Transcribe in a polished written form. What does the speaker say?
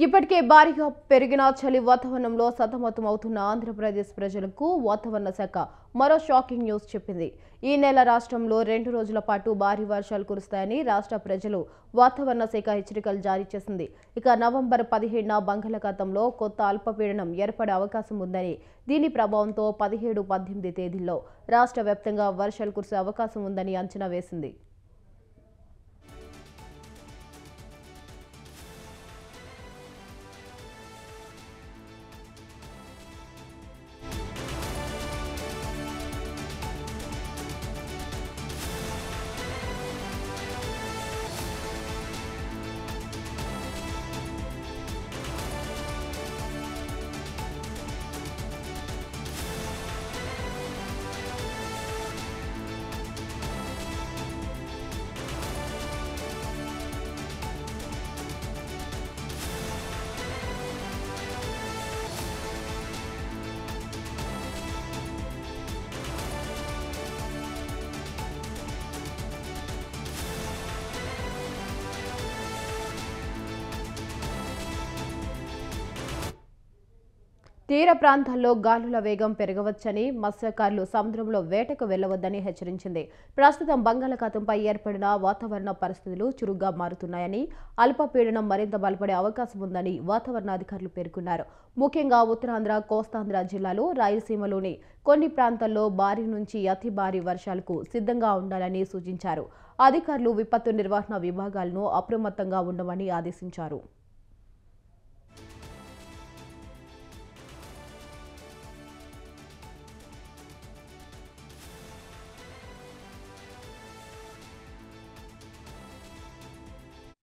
ఇప్పటికే భారీగా పెరిగిన చలి వాతావరణంలో సతమతమవుతున్న ఆంధ్రప్రదేశ్ ప్రజలకు వాతావరణ శాఖ మరో షాకింగ్ న్యూస్ చెప్పింది. ఈ నెల రాష్ట్రంలో 2 రోజుల పాటు భారీ వర్షాలు కురుస్తాయని రాష్ట్ర ప్రజలు వాతావరణ శాఖ హెచ్చరికలు జారీ చేసింది. ఇక నవంబర్ 17న బంగాళాఖాతంలో కొత్త అల్పపీడనం ఏర్పడే అవకాశం ఉందని, దీని ప్రభావంతో 17, 18 తేదీల్లో రాష్ట్ర వ్యాప్తంగా వర్షాలు కురిసే అవకాశం ఉందని అంచనా వేసింది. తీర ప్రాంతాల్లో గాలుల వేగం పెరగవచ్చని, మత్స్యకారులు సముద్రంలో వేటకు వెళ్లవద్దని హెచ్చరించింది. ప్రస్తుతం బంగాళాఖాతంపై ఏర్పడిన వాతావరణ పరిస్థితులు చురుగ్గా మారుతున్నాయని, అల్పపీడనం మరింత బలపడే అవకాశం ఉందని వాతావరణ అధికారులు పేర్కొన్నారు. ముఖ్యంగా ఉత్తరాంధ్ర, కోస్తాంధ్ర జిల్లాలు, రాయలసీమలోని కొన్ని ప్రాంతాల్లో భారీ నుంచి అతి భారీ వర్షాలకు సిద్ధంగా ఉండాలని సూచించారు. అధికారులు విపత్తు నిర్వహణ విభాగాలను అప్రమత్తంగా ఉండమని ఆదేశించారు.